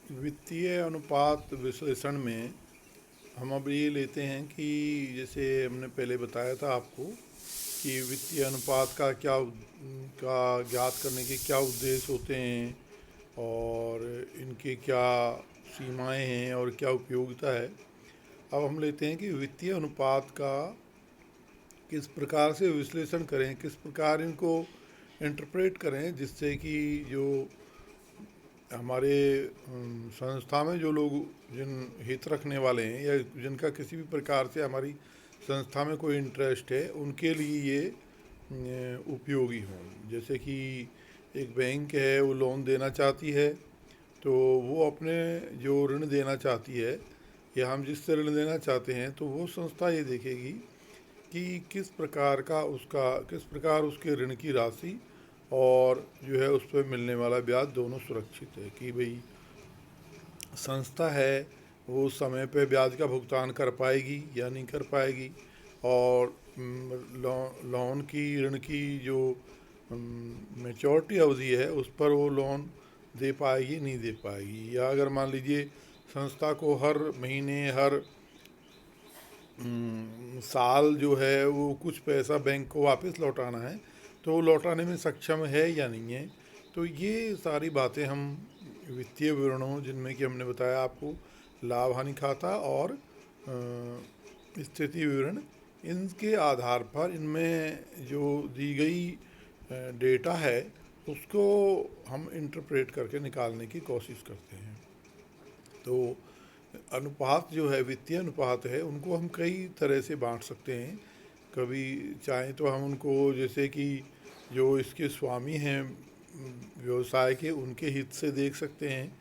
वित्तीय अनुपात विश्लेषण में हम अब ये लेते हैं कि जैसे हमने पहले बताया था आपको कि वित्तीय अनुपात का ज्ञात करने के क्या उद्देश्य होते हैं और इनके क्या सीमाएं हैं और क्या उपयोगिता है। अब हम लेते हैं कि वित्तीय अनुपात का किस प्रकार से विश्लेषण करें, किस प्रकार इनको इंटरप्रेट करें, जिससे कि जो हमारे संस्था में जो लोग जिन हित रखने वाले हैं या जिनका किसी भी प्रकार से हमारी संस्था में कोई इंटरेस्ट है उनके लिए ये उपयोगी हों। जैसे कि एक बैंक है, वो लोन देना चाहती है, तो वो अपने जो ऋण देना चाहती है या हम जिससे ऋण देना चाहते हैं, तो वो संस्था ये देखेगी कि किस प्रकार उसके ऋण की राशि और जो है उस पर मिलने वाला ब्याज दोनों सुरक्षित है, कि भाई संस्था है वो समय पे ब्याज का भुगतान कर पाएगी या नहीं कर पाएगी, और लोन की ऋण की जो मैच्योरिटी अवधि है उस पर वो लोन दे पाएगी नहीं दे पाएगी। या अगर मान लीजिए संस्था को हर महीने हर साल जो है वो कुछ पैसा बैंक को वापस लौटाना है, तो वो लौटाने में सक्षम है या नहीं है। तो ये सारी बातें हम वित्तीय विवरणों, जिनमें कि हमने बताया आपको लाभ हानि खाता और स्थिति विवरण, इनके आधार पर इनमें जो दी गई डेटा है उसको हम इंटरप्रेट करके निकालने की कोशिश करते हैं। तो अनुपात जो है, वित्तीय अनुपात है, उनको हम कई तरह से बांट सकते हैं। कभी चाहें तो हम उनको, जैसे कि जो इसके स्वामी हैं व्यवसाय के, उनके हित से देख सकते हैं,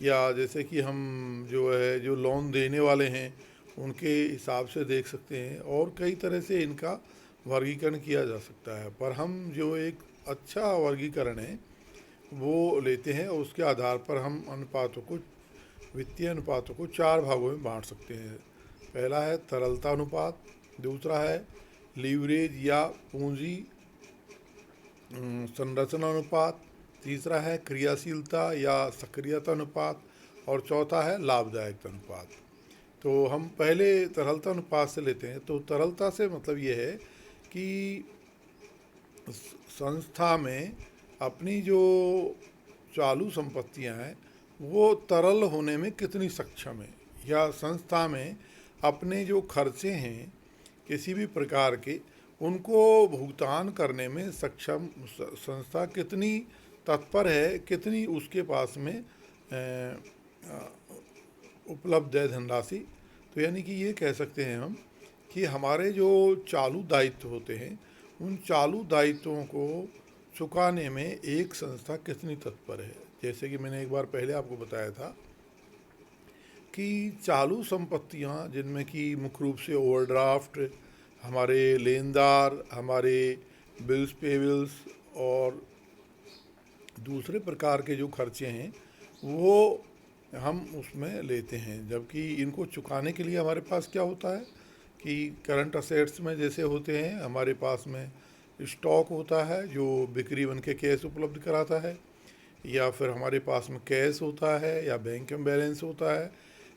या जैसे कि हम जो है जो लोन देने वाले हैं उनके हिसाब से देख सकते हैं, और कई तरह से इनका वर्गीकरण किया जा सकता है। पर हम जो एक अच्छा वर्गीकरण है वो लेते हैं, और उसके आधार पर हम वित्तीय अनुपातों को चार भागों में बांट सकते हैं। पहला है तरलता अनुपात, दूसरा है लीवरेज या पूंजी संरचना अनुपात, तीसरा है क्रियाशीलता या सक्रियता अनुपात, और चौथा है लाभदायकता अनुपात। तो हम पहले तरलता अनुपात से लेते हैं। तो तरलता से मतलब ये है कि संस्था में अपनी जो चालू संपत्तियां हैं वो तरल होने में कितनी सक्षम है, या संस्था में अपने जो खर्चे हैं किसी भी प्रकार के उनको भुगतान करने में सक्षम संस्था कितनी तत्पर है, कितनी उसके पास में उपलब्ध है धनराशि। तो यानी कि ये कह सकते हैं हम कि हमारे जो चालू दायित्व होते हैं उन चालू दायित्वों को चुकाने में एक संस्था कितनी तत्पर है। जैसे कि मैंने एक बार पहले आपको बताया था कि चालू संपत्तियां, जिनमें कि मुख्य रूप से ओवरड्राफ्ट, हमारे लेनदार, हमारे बिल्स पेबल्स और दूसरे प्रकार के जो खर्चे हैं वो हम उसमें लेते हैं। जबकि इनको चुकाने के लिए हमारे पास क्या होता है कि करंट असेट्स में जैसे होते हैं, हमारे पास में स्टॉक होता है जो बिक्री बन के कैश उपलब्ध कराता है, या फिर हमारे पास में कैश होता है, या बैंक में बैलेंस होता है,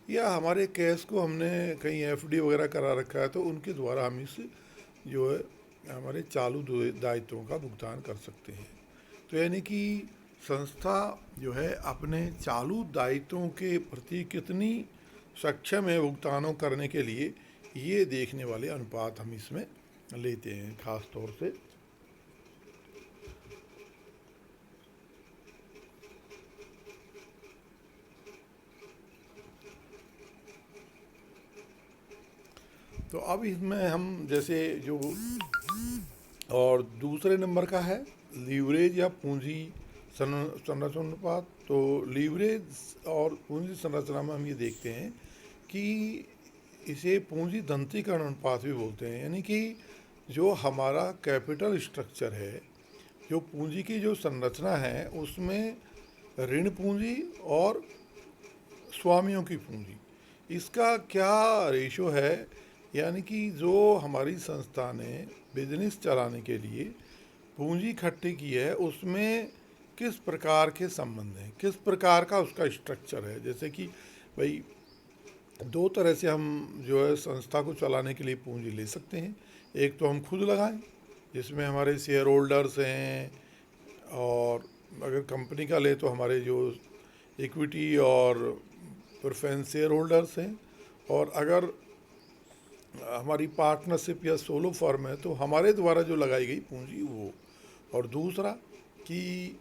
या हमारे कैश को हमने कहीं एफडी वगैरह करा रखा है, तो उनके द्वारा हम इस जो है हमारे चालू दायित्वों का भुगतान कर सकते हैं। तो यानी कि संस्था जो है अपने चालू दायित्वों के प्रति कितनी सक्षम है भुगतानों करने के लिए, ये देखने वाले अनुपात हम इसमें लेते हैं खास तौर से। तो अब इसमें हम जैसे जो, और दूसरे नंबर का है लीवरेज या पूंजी संरचना अनुपात। तो लीवरेज और पूंजी संरचना में हम ये देखते हैं कि इसे पूंजी धनतीकरण अनुपात भी बोलते हैं। यानी कि जो हमारा कैपिटल स्ट्रक्चर है, जो पूंजी की जो संरचना है, उसमें ऋण पूंजी और स्वामियों की पूंजी, इसका क्या रेशो है। यानी कि जो हमारी संस्था ने बिजनेस चलाने के लिए पूंजी इकट्ठी की है उसमें किस प्रकार के संबंध हैं, किस प्रकार का उसका स्ट्रक्चर है। जैसे कि भाई दो तरह से हम जो है संस्था को चलाने के लिए पूंजी ले सकते हैं। एक तो हम खुद लगाएं, जिसमें हमारे शेयर होल्डर्स हैं, और अगर कंपनी का ले तो हमारे जो इक्विटी और प्रेफरेंस शेयर होल्डर्स हैं, और अगर हमारी पार्टनरशिप या सोलो फर्म है तो हमारे द्वारा जो लगाई गई पूंजी वो। और दूसरा कि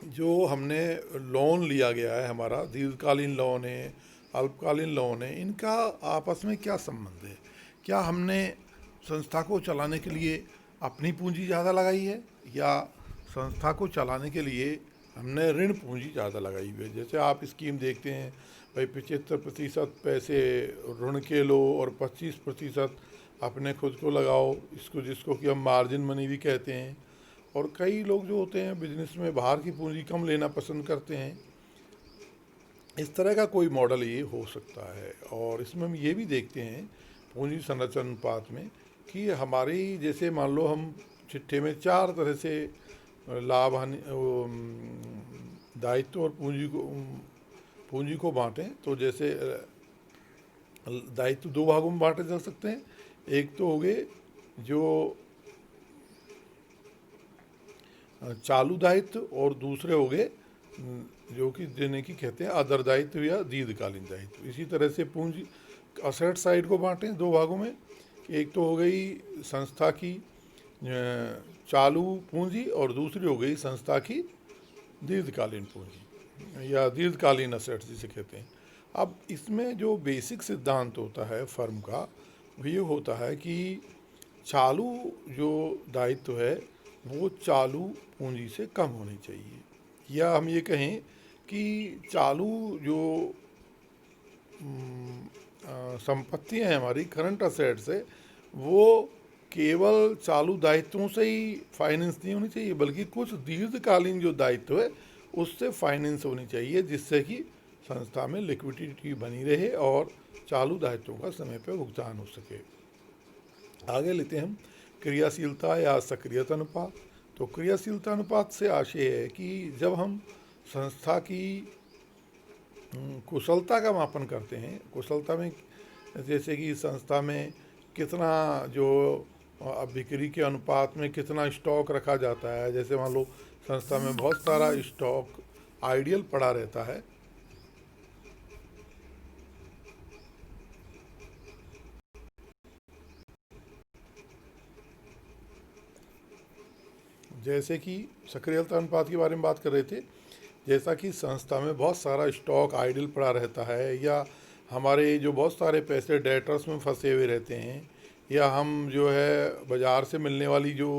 जो हमने लोन लिया गया है, हमारा दीर्घकालीन लोन है, अल्पकालीन लोन है, इनका आपस में क्या संबंध है। क्या हमने संस्था को चलाने के लिए अपनी पूंजी ज़्यादा लगाई है, या संस्था को चलाने के लिए हमने ऋण पूंजी ज़्यादा लगाई हुई है। जैसे आप स्कीम देखते हैं भाई 75% पैसे ऋण के लो और 25% अपने खुद को लगाओ, इसको जिसको कि हम मार्जिन मनी भी कहते हैं। और कई लोग जो होते हैं बिजनेस में बाहर की पूंजी कम लेना पसंद करते हैं। इस तरह का कोई मॉडल ये हो सकता है। और इसमें हम ये भी देखते हैं पूंजी संरचना अनुपात में कि हमारी, जैसे मान लो हम चिट्ठे में 4 तरह से लाभ हानि दायित्व और पूंजी को बांटें, तो जैसे दायित्व 2 भागों में बांटे जा सकते हैं। एक तो हो गए जो चालू दायित्व, और दूसरे हो गए जो कि जिन्हें की कहते हैं अदर दायित्व या दीर्घकालीन दायित्व। इसी तरह से पूंजी असेट साइड को बांटें 2 भागों में। एक तो हो गई संस्था की चालू पूंजी, और दूसरी हो गई संस्था की दीर्घकालीन पूंजी या दीर्घकालीन असेट्स जिसे कहते हैं। अब इसमें जो बेसिक सिद्धांत होता है फर्म का, वो ये होता है कि चालू जो दायित्व है वो चालू पूंजी से कम होनी चाहिए, या हम ये कहें कि चालू जो संपत्तियाँ हैं हमारी, करंट असेट्स है, वो केवल चालू दायित्वों से ही फाइनेंस नहीं होनी चाहिए, बल्कि कुछ दीर्घकालीन जो दायित्व है उससे फाइनेंस होनी चाहिए, जिससे कि संस्था में लिक्विडिटी बनी रहे और चालू दायित्वों का समय पर भुगतान हो सके। आगे लेते हैं हम क्रियाशीलता या सक्रियता अनुपात। तो क्रियाशीलता अनुपात से आशय है कि जब हम संस्था की कुशलता का मापन करते हैं, कुशलता में जैसे कि संस्था में कितना जो बिक्री के अनुपात में कितना स्टॉक रखा जाता है। जैसे मान लो संस्था में बहुत सारा स्टॉक आइडियल पड़ा रहता है, जैसे कि सक्रियता अनुपात के बारे में बात कर रहे थे। जैसा कि संस्था में बहुत सारा स्टॉक आइडल पड़ा रहता है, या हमारे जो बहुत सारे पैसे डेटर्स में फंसे हुए रहते हैं, या हम जो है बाज़ार से मिलने वाली जो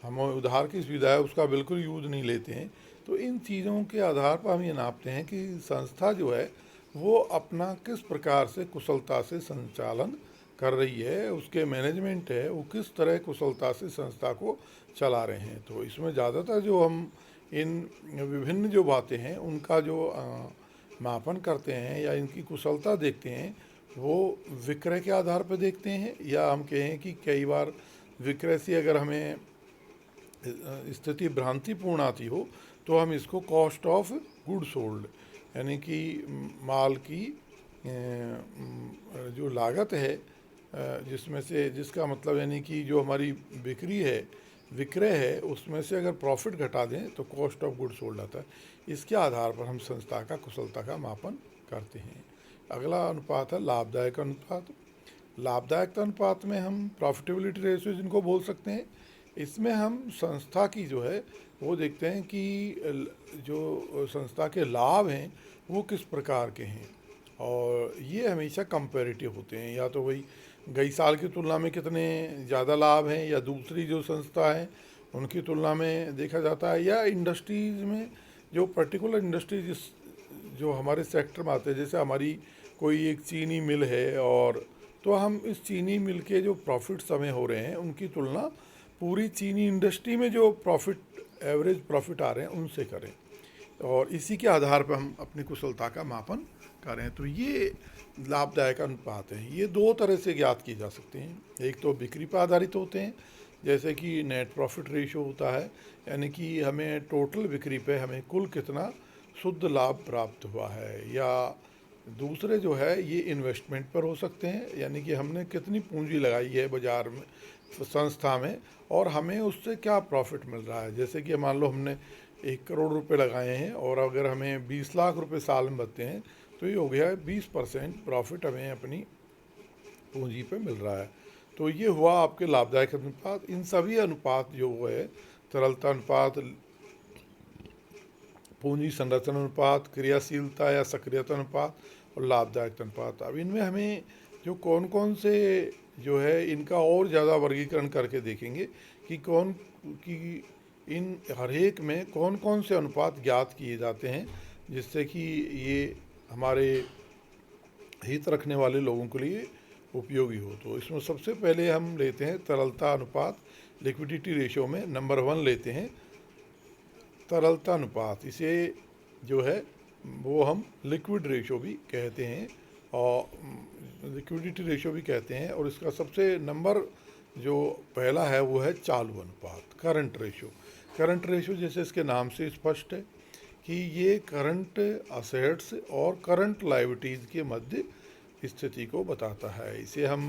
हमें उधार की सुविधा है उसका बिल्कुल यूज़ नहीं लेते हैं। तो इन चीज़ों के आधार पर हम ये नापते हैं कि संस्था जो है वो अपना किस प्रकार से कुशलता से संचालन कर रही है, उसके मैनेजमेंट है वो किस तरह कुशलता से संस्था को चला रहे हैं। तो इसमें ज़्यादातर जो हम इन विभिन्न जो बातें हैं उनका जो मापन करते हैं या इनकी कुशलता देखते हैं, वो विक्रय के आधार पर देखते हैं, या हम कहें कि कई बार विक्रय से अगर हमें स्थिति भ्रांतिपूर्ण आती हो तो हम इसको कॉस्ट ऑफ गुड सोल्ड, यानी कि माल की जो लागत है जिसमें से, जिसका मतलब यानी कि जो हमारी बिक्री है, विक्रय है, उसमें से अगर प्रॉफिट घटा दें तो कॉस्ट ऑफ गुड सोल्ड आता है। इसके आधार पर हम संस्था का कुशलता का मापन करते हैं। अगला अनुपात है लाभदायक अनुपात। लाभदायकता अनुपात में हम प्रॉफिटेबिलिटी रेशियो जिनको बोल सकते हैं, इसमें हम संस्था की जो है वो देखते हैं कि जो संस्था के लाभ हैं वो किस प्रकार के हैं, और ये हमेशा कंपैरेटिव होते हैं। या तो वही गई साल की तुलना में कितने ज़्यादा लाभ हैं, या दूसरी जो संस्था है उनकी तुलना में देखा जाता है, या इंडस्ट्रीज़ में जो पर्टिकुलर इंडस्ट्री जिस जो हमारे सेक्टर में आते हैं। जैसे हमारी कोई एक चीनी मिल है, और तो हम इस चीनी मिल के जो प्रॉफिट्स हमें हो रहे हैं उनकी तुलना पूरी चीनी इंडस्ट्री में जो प्रॉफिट, एवरेज प्रॉफिट आ रहे हैं उनसे करें, और इसी के आधार पर हम अपनी कुशलता का मापन करें। तो ये लाभदायक अनुपात है। ये 2 तरह से ज्ञात किए जा सकते हैं। एक तो बिक्री पर आधारित होते हैं, जैसे कि नेट प्रॉफिट रेशो होता है, यानी कि हमें टोटल बिक्री पे हमें कुल कितना शुद्ध लाभ प्राप्त हुआ है। या दूसरे जो है ये इन्वेस्टमेंट पर हो सकते हैं, यानी कि हमने कितनी पूंजी लगाई है बाज़ार में, संस्था में, और हमें उससे क्या प्रॉफिट मिल रहा है। जैसे कि मान लो हमने 1 करोड़ रुपए लगाए हैं और अगर हमें 20 लाख रुपए साल में बनते हैं तो ये हो गया 20% प्रॉफिट हमें अपनी पूंजी पे मिल रहा है। तो ये हुआ आपके लाभदायक अनुपात। इन सभी अनुपात जो है, तरलता अनुपात, पूंजी संरचना अनुपात, क्रियाशीलता या सक्रियता अनुपात और लाभदायक अनुपात, अब इनमें हमें जो कौन कौन से जो है इनका और ज़्यादा वर्गीकरण करके देखेंगे कि कौन कि इन हर एक में कौन कौन से अनुपात ज्ञात किए जाते हैं जिससे कि ये हमारे हित रखने वाले लोगों के लिए उपयोगी हो। तो इसमें सबसे पहले हम लेते हैं तरलता अनुपात, लिक्विडिटी रेशो में नंबर 1 लेते हैं तरलता अनुपात। इसे जो है वो हम लिक्विड रेशो भी कहते हैं और लिक्विडिटी रेशो भी कहते हैं। और इसका सबसे नंबर जो पहला है वो है चालू अनुपात, करंट रेशो। करंट रेशो जैसे इसके नाम से स्पष्ट है कि ये करंट असेट्स और करंट लायबिलिटीज़ के मध्य स्थिति को बताता है। इसे हम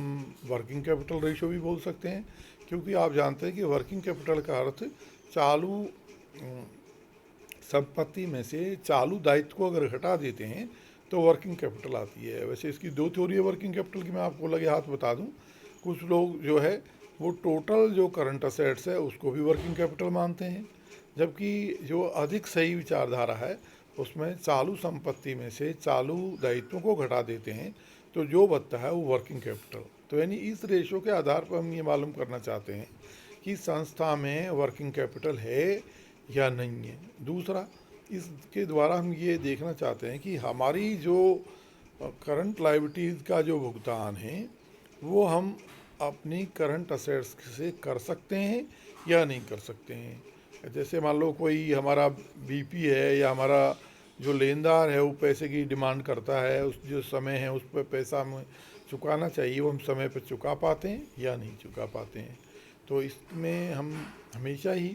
वर्किंग कैपिटल रेशो भी बोल सकते हैं, क्योंकि आप जानते हैं कि वर्किंग कैपिटल का अर्थ चालू संपत्ति में से चालू दायित्व को अगर घटा देते हैं तो वर्किंग कैपिटल आती है। वैसे इसकी 2 थ्योरी है वर्किंग कैपिटल की, मैं आपको लगे हाथ बता दूं। कुछ लोग जो है वो टोटल जो करंट असेट्स है उसको भी वर्किंग कैपिटल मानते हैं, जबकि जो अधिक सही विचारधारा है उसमें चालू संपत्ति में से चालू दायित्वों को घटा देते हैं तो जो बचता है वो वर्किंग कैपिटल। तो यानी इस रेशो के आधार पर हम ये मालूम करना चाहते हैं कि संस्था में वर्किंग कैपिटल है या नहीं है। दूसरा, इसके द्वारा हम ये देखना चाहते हैं कि हमारी जो करंट लायबिलिटीज़ का जो भुगतान है वो हम अपनी करंट असेट्स से कर सकते हैं या नहीं कर सकते हैं। जैसे मान लो कोई हमारा बीपी है या हमारा जो लेनदार है वो पैसे की डिमांड करता है, उस जो समय है उस पर पैसा हमें चुकाना चाहिए, वो हम समय पर चुका पाते हैं या नहीं चुका पाते हैं। तो इसमें हम हमेशा ही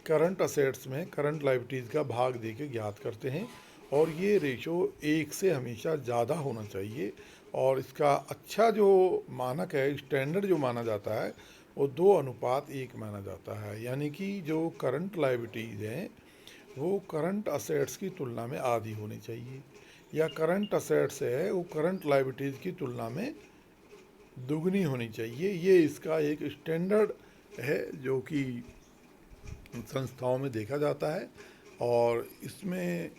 करंट असेट्स में करंट लायबिलिटीज़ का भाग दे के ज्ञात करते हैं और ये रेशो 1 से हमेशा ज़्यादा होना चाहिए। और इसका अच्छा जो मानक है, स्टैंडर्ड जो माना जाता है वो 2:1 माना जाता है, यानी कि जो करंट लायबिलिटीज़ हैं वो करंट असेट्स की तुलना में आधी होनी चाहिए, या करंट असेट्स है वो करंट लायबिलिटीज़ की तुलना में दुगनी होनी चाहिए। ये इसका एक स्टैंडर्ड है जो कि संस्थाओं में देखा जाता है। और इसमें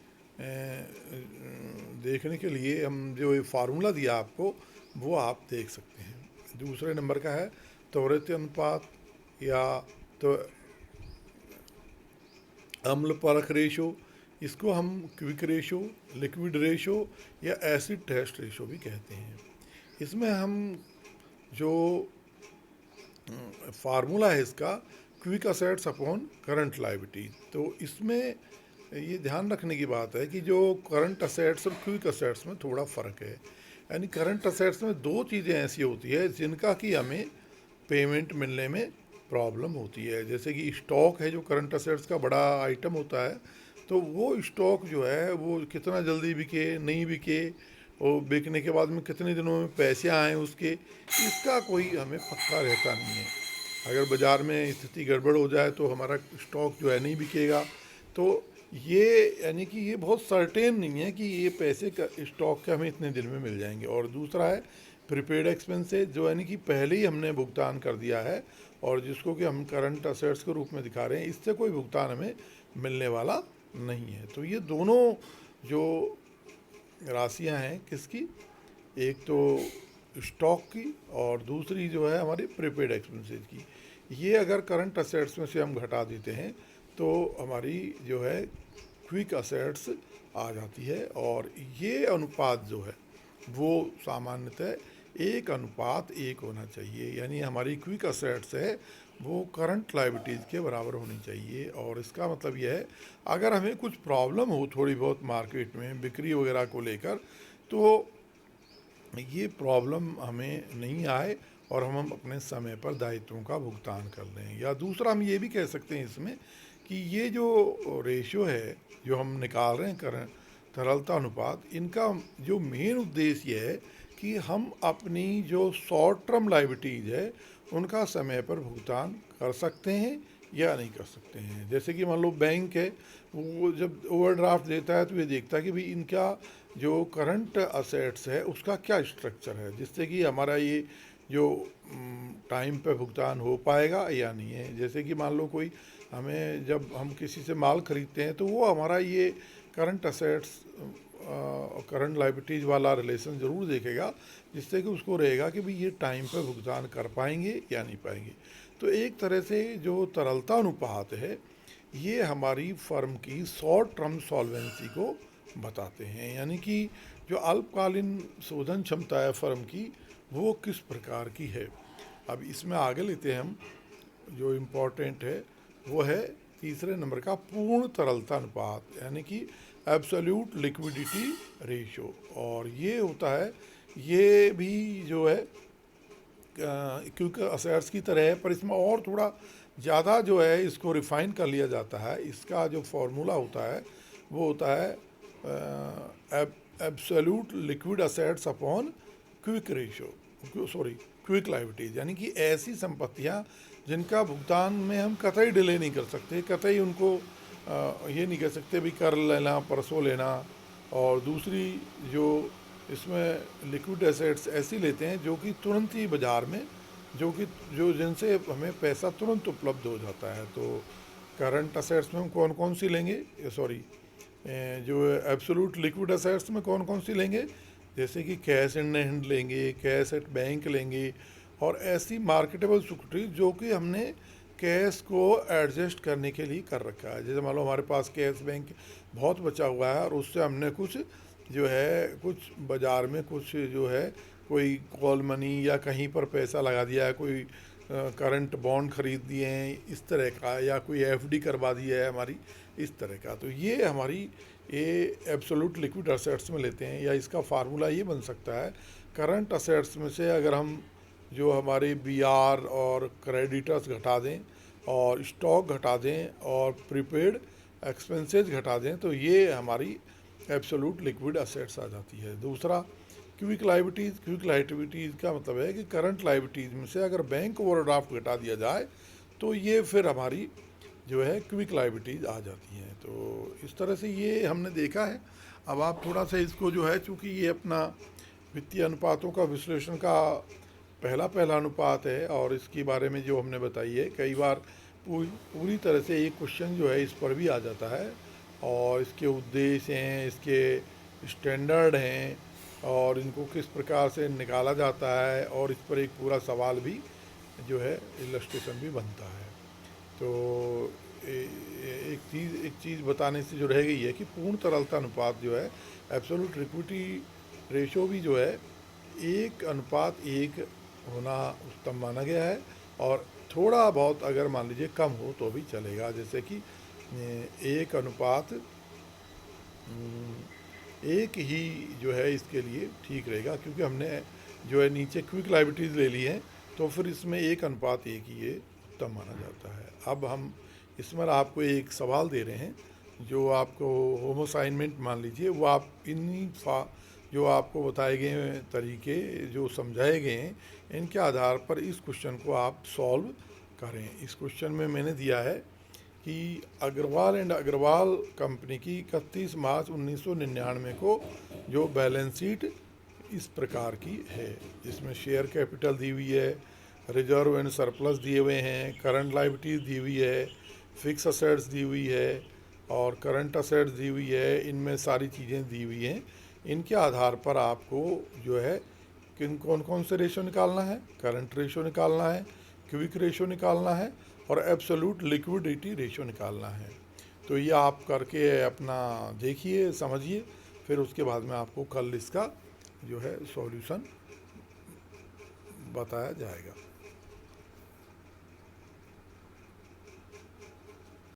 देखने के लिए हम जो ये फार्मूला दिया आपको वो आप देख सकते हैं। दूसरे नंबर का है त्वरित अनुपात या तो अम्ल परख रेशो। इसको हम क्विक रेशो, लिक्विड रेशो या एसिड टेस्ट रेशो भी कहते हैं। इसमें हम जो फार्मूला है इसका quick assets upon current liabilities, तो इसमें ये ध्यान रखने की बात है कि जो करंट असेट्स और क्विक असेट्स में थोड़ा फ़र्क है। यानी करंट असेट्स में 2 चीज़ें ऐसी होती है जिनका कि हमें पेमेंट मिलने में प्रॉब्लम होती है। जैसे कि स्टॉक है जो करंट असेट्स का बड़ा आइटम होता है, तो वो स्टॉक जो है वो कितना जल्दी बिके नहीं बिके और बिकने के बाद में कितने दिनों में पैसे आए उसके, इसका कोई हमें पक्का रहता नहीं है। अगर बाज़ार में स्थिति गड़बड़ हो जाए तो हमारा स्टॉक जो है नहीं बिकेगा। तो ये यानी कि ये बहुत सर्टेन नहीं है कि ये पैसे का स्टॉक के हमें इतने दिन में मिल जाएंगे। और दूसरा है प्रीपेड एक्सपेंसेस, जो यानी कि पहले ही हमने भुगतान कर दिया है और जिसको कि हम करंट असेट्स के रूप में दिखा रहे हैं, इससे कोई भुगतान हमें मिलने वाला नहीं है। तो ये दोनों जो राशियां हैं किसकी, एक तो स्टॉक की और दूसरी जो है हमारी प्रीपेड एक्सपेंसेस की, ये अगर करंट असेट्स में से हम घटा देते हैं तो हमारी जो है क्विक असेट्स आ जाती है। और ये अनुपात जो है वो सामान्यतः 1:1 होना चाहिए, यानी हमारी क्विक असेट्स है वो करंट लायबिलिटीज़ के बराबर होनी चाहिए। और इसका मतलब यह है अगर हमें कुछ प्रॉब्लम हो थोड़ी बहुत मार्केट में बिक्री वगैरह को लेकर, तो ये प्रॉब्लम हमें नहीं आए और हम अपने समय पर दायित्वों का भुगतान कर लें। या दूसरा हम ये भी कह सकते हैं इसमें कि ये जो रेशियो है जो हम निकाल रहे हैं कर तरलता अनुपात, इनका जो मेन उद्देश्य ये है कि हम अपनी जो शॉर्ट टर्म लायबिलिटीज़ है उनका समय पर भुगतान कर सकते हैं या नहीं कर सकते हैं। जैसे कि मान लो बैंक है, वो जब ओवरड्राफ्ट देता है तो ये देखता है कि भाई इनका जो करंट असेट्स है उसका क्या स्ट्रक्चर है, जिससे कि हमारा ये जो टाइम पे भुगतान हो पाएगा या नहीं है। जैसे कि मान लो कोई हमें, जब हम किसी से माल खरीदते हैं तो वो हमारा ये करंट असेट्स करंट लायबिलिटीज़ वाला रिलेशन ज़रूर देखेगा, जिससे कि उसको रहेगा कि भाई ये टाइम पे भुगतान कर पाएंगे या नहीं पाएंगे। तो एक तरह से जो तरलता अनुपात है ये हमारी फर्म की शॉर्ट टर्म सॉल्वेंसी को बताते हैं, यानी कि जो अल्पकालीन शोधन क्षमता है फर्म की वो किस प्रकार की है। अब इसमें आगे लेते हैं हम, जो इम्पोर्टेंट है वो है तीसरे नंबर का पूर्ण तरलता अनुपात, यानी कि एब्सोल्यूट लिक्विडिटी रेशियो। और ये होता है, ये भी जो है क्योंकि असेट्स की तरह है, पर इसमें और थोड़ा ज़्यादा जो है इसको रिफ़ाइन कर लिया जाता है। इसका जो फार्मूला होता है वो होता है absolute liquid assets upon quick ratio, sorry quick liabilities, यानी कि ऐसी संपत्तियां जिनका भुगतान में हम कतई डिले नहीं कर सकते, कतई उनको ये नहीं कह सकते भी कर लेना परसों लेना। और दूसरी जो इसमें लिक्विड एसेट्स ऐसी लेते हैं जो कि तुरंत ही बाज़ार में जो जिनसे हमें पैसा तुरंत उपलब्ध हो जाता है। तो करंट असेट्स में हम कौन कौन सी लेंगे, सॉरी जो एब्सोल्यूट लिक्विड असेट्स में कौन कौन सी लेंगे, जैसे कि कैश इन हैंड लेंगे, कैश एट बैंक लेंगे, और ऐसी मार्केटेबल सिक्योरिटी जो कि हमने कैश को एडजस्ट करने के लिए कर रखा है। जैसे मान लो हमारे पास कैश बैंक बहुत बचा हुआ है और उससे हमने कुछ जो है कुछ बाज़ार में कुछ जो है कोई कॉल मनी या कहीं पर पैसा लगा दिया है, कोई करंट बॉन्ड खरीद दिए हैं इस तरह का, या कोई एफडी करवा दी है हमारी इस तरह का। तो ये हमारी ये एब्सोल्यूट लिक्विड असेट्स में लेते हैं। या इसका फार्मूला ये बन सकता है, करंट असेट्स में से अगर हम जो हमारे बीआर और क्रेडिटर्स घटा दें और स्टॉक घटा दें और प्रीपेड एक्सपेंसेस घटा दें तो ये हमारी एब्सोल्यूट लिक्विड असेट्स आ जाती है। दूसरा क्विक लायबिलिटीज़, क्विक लायबिलिटीज़ का मतलब है कि करंट लायबिलिटीज़ में से अगर बैंक ओवरड्राफ्ट घटा दिया जाए तो ये फिर हमारी जो है क्विक लायबिलिटीज़ आ जाती हैं। तो इस तरह से ये हमने देखा है। अब आप थोड़ा सा इसको जो है, चूँकि ये अपना वित्तीय अनुपातों का विश्लेषण का पहला अनुपात है और इसके बारे में जो हमने बताई है, कई बार पूरी तरह से एक क्वेश्चन जो है इस पर भी आ जाता है, और इसके उद्देश्य हैं, इसके स्टैंडर्ड हैं, और इनको किस प्रकार से निकाला जाता है, और इस पर एक पूरा सवाल भी जो है इलस्ट्रेशन भी बनता है। तो एक चीज़ बताने से जो रह गई है कि पूर्ण तरलता अनुपात जो है, एब्सोल्यूट लिक्विडिटी रेशियो भी जो है 1:1 होना उत्तम माना गया है। और थोड़ा बहुत अगर मान लीजिए कम हो तो भी चलेगा, जैसे कि 1:1 ही जो है इसके लिए ठीक रहेगा, क्योंकि हमने जो है नीचे क्विक लायबिलिटीज़ ले ली हैं तो फिर इसमें 1:1 ही ये उत्तम माना जाता है। अब हम इसमें आपको एक सवाल दे रहे हैं, जो आपको होम असाइनमेंट मान लीजिए, वो आप जो आपको बताए गए तरीके जो समझाए गए हैं इनके आधार पर इस क्वेश्चन को आप सॉल्व करें। इस क्वेश्चन में मैंने दिया है कि अग्रवाल एंड अग्रवाल कंपनी की 31 मार्च 1999 को जो बैलेंस शीट इस प्रकार की है, जिसमें शेयर कैपिटल दी हुई है, रिजर्व एंड सरप्लस दिए हुए हैं, करंट लायबिलिटीज़ दी हुई है, फिक्स असेट्स दी हुई है और करंट असेट्स दी हुई है। इनमें सारी चीज़ें दी हुई हैं। इनके आधार पर आपको जो है कौन कौन से रेशो निकालना है, करंट रेशो निकालना है, क्विक रेशो निकालना है और एब्सोल्यूट लिक्विडिटी रेशो निकालना है। तो ये आप करके अपना देखिए, समझिए, फिर उसके बाद में आपको कल इसका जो है सॉल्यूशन बताया जाएगा।